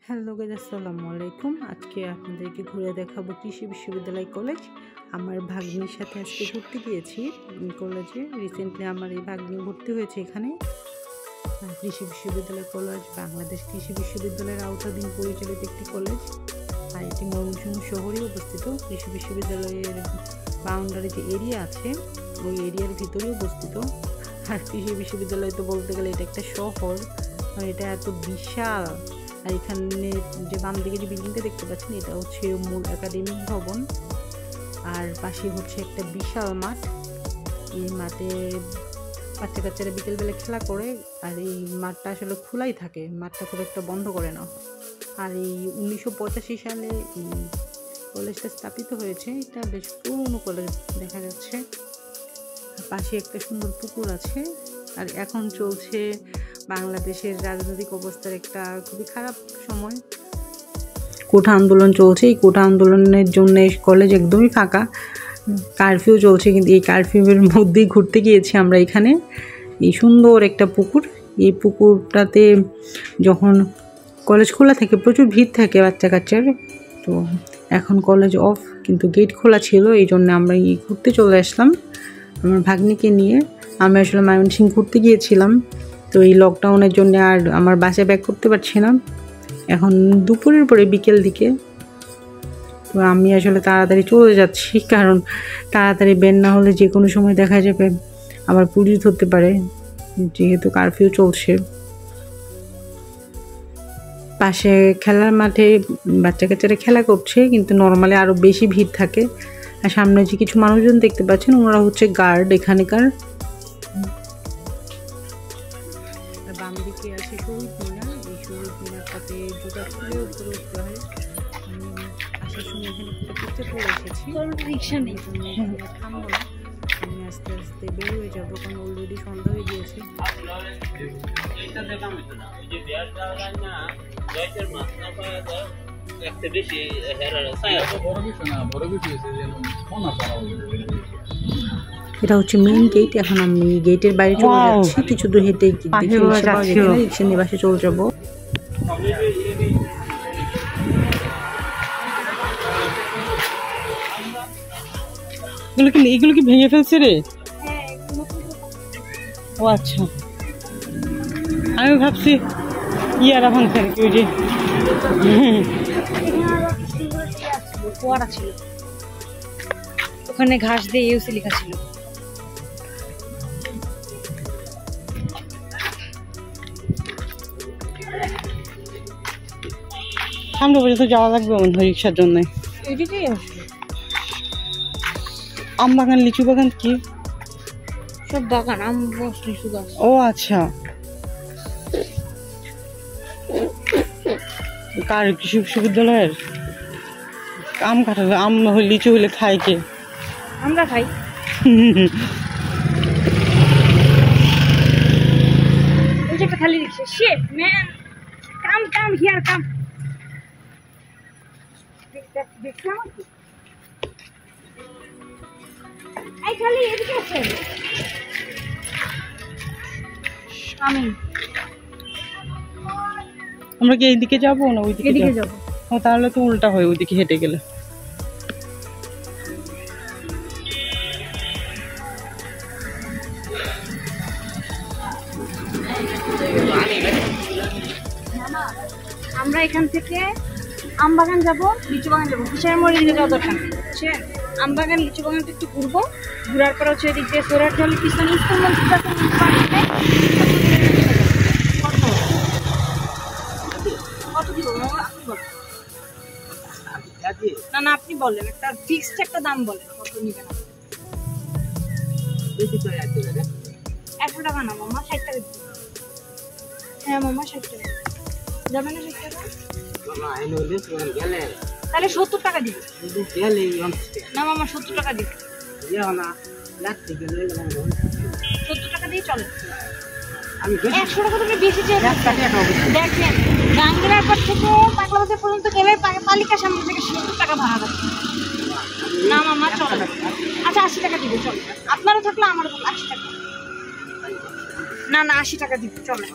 Hello guys, আসসালামু আলাইকুম। আজকে আপনাদেরকে ঘুরে দেখাবো কৃষি বিশ্ববিদ্যালয় কলেজ। আমার ভাগ্নির সাথে আজকে ঘুরতে গিয়েছি কলেজে। রিসেন্টলি আমার এই ভাগ্নি ভর্তি হয়েছে এখানে। কৃষি বিশ্ববিদ্যালয় কলেজ বাংলাদেশ কৃষি বিশ্ববিদ্যালয়ের আওতাধীন পরিচালিত একটি কলেজ, আর এটি ময়মনসিংহ শহরে অবস্থিত। কৃষি বিশ্ববিদ্যালয়ের বাউন্ডারি যে এরিয়া আছে ওই এরিয়ার ভিতরে অবস্থিত। আর কৃষি বিশ্ববিদ্যালয় তো বলতে গেলে এটা একটা শহর, এটা এত বিশাল। আর এখানে যে বাম দিকে যে বিল্ডিংটা দেখতে পাচ্ছেন এটা হচ্ছে মূল একাডেমিক ভবন, আর পাশে হচ্ছে একটা বিশাল মাঠ। এই মাঠে বাচ্চা কাচ্চারা বিকেলবেলা খেলা করে, আর এই মাঠটা আসলে খোলাই থাকে, মাঠটা খুব একটা বন্ধ করে না। আর এই 1985 সালে এই কলেজটা স্থাপিত হয়েছে। এটা বেশ পুরনো কলেজ দেখা যাচ্ছে। পাশে একটা সুন্দর পুকুর আছে। আর এখন চলছে বাংলাদেশের রাজনৈতিক অবস্থার একটা খুবই খারাপ সময়, কোটা আন্দোলন চলছে। এই কোটা আন্দোলনের জন্য কলেজ একদমই ফাঁকা, কারফিউ চলছে। কিন্তু এই কারফিউয়ের মধ্যেই ঘুরতে গিয়েছি আমরা এখানে। এই সুন্দর একটা পুকুর, এই পুকুরটাতে যখন কলেজ খোলা থাকে প্রচুর ভিড় থাকে বাচ্চা কাচ্চার। তো এখন কলেজ অফ, কিন্তু গেট খোলা ছিল, এই জন্য আমরা ঘুরতে চলে আসলাম আমার ভাগ্নিকে নিয়ে। আমি আসলে ময়মনসিংহ ঘুরতে গিয়েছিলাম, তো এই লকডাউনের জন্য আর আমার বাসায় ব্যাক করতে পারছি না। এখন দুপুরের পরে বিকেল দিকে, তো আমি আসলে তাড়াতাড়ি চলে যাচ্ছি, কারণ তাড়াতাড়ি বের না হলে যে কোনো সময় দেখা যাবে আবার পুলিশ ধরতে পারে, যেহেতু কারফিউ চলছে। পাশে খেলার মাঠে বাচ্চা কাচ্চারা খেলা করছে, কিন্তু নর্মালি আরও বেশি ভিড় থাকে। আর সামনে যে কিছু মানুষজন দেখতে পাচ্ছেন ওনারা হচ্ছে গার্ড এখানকার। বাম দিকে আছে শহীদ মিনার। এই শহীদ মিনারটাতে জুতা খুলে উপরে উঠতে হয়। আসার সময় এখানে একটা পিকচার করে এসেছি, রিক্সা নেই, থামবো না, আমি আস্তে আস্তে বের হয়ে যাবো, কারণ অলরেডি সন্ধ্যা হয়ে গিয়েছে। এটা হচ্ছে মেইন গেট। এখন আমি গেটের বাইরে চলে যাচ্ছি, কিছু দূর হেঁটে রিক্সা নিয়ে বাসে চলে যাবো। এগুলো কি ভেঙে ফেলছে রে? ও আচ্ছা, আমি ভাবছি ইয়ারা ভাঙছে আর কি। ওই যে ফোয়ারা ছিল, ওখানে ঘাস দিয়ে ইউসি লেখা ছিল। সামনে পর্যন্ত যাওয়া লাগবে মনে হয় রিক্সার জন্য। এদিকেই আসবে। আম বাগান, লিচু বাগান, কি সব বাগান, আম গাছ, লিচু গাছ। ও আচ্ছা, কার কৃষি বিশ্ববিদ্যালয়ের আম কাটাবে? আম লিচু হলে খাই কে? আমরা খাই। ওই যে একটা খালি rickshaw. Shit man, come here come. দেখলাম কি এই খালি এদিকে আছে। আমি আমরা কি এইদিকে যাবো না ওইদিকে? এদিকে যাবো। ও তাহলে তো উল্টা হয়, ওইদিকে হেঁটে গেলে। আমরা এখান থেকে আম বাগান যাবো, লিচু বাগান যাবো, কিসের মোড়ে নিয়ে যাওয়া দরকার নেই। আম বাগান লিচু বাগানটা একটু ঘুরবো, ঘুরার পর হচ্ছে এদিক দিয়ে সোরার জল পিছনে কত দিব না? না আপনি বলেন, একটা ফিক্সড একটা দাম বলেন, কত নিবেন? 100 টাকা না মামা, 60 টাকা দিন। হ্যাঁ মামা 60 টাকা যাবে না? 60 টাকা তাহলে 70 টাকা দিব না মামা, 70 টাকা দিব। 70 টাকা দিয়ে চলে। 100 টাকা তুমি বেশি চেয়ে দেখেন, গাঙ্গেরার পর থেকে পাগলাবাজার পর্যন্ত গেলে পালিকা সামনে থেকে 70 টাকা ভাড়া রাখবে না মামা, চলো। আচ্ছা 80 টাকা দিব, চলো। আপনারও থাকলে আমারও 80 টাকা। না 80 টাকা দিব, চলো।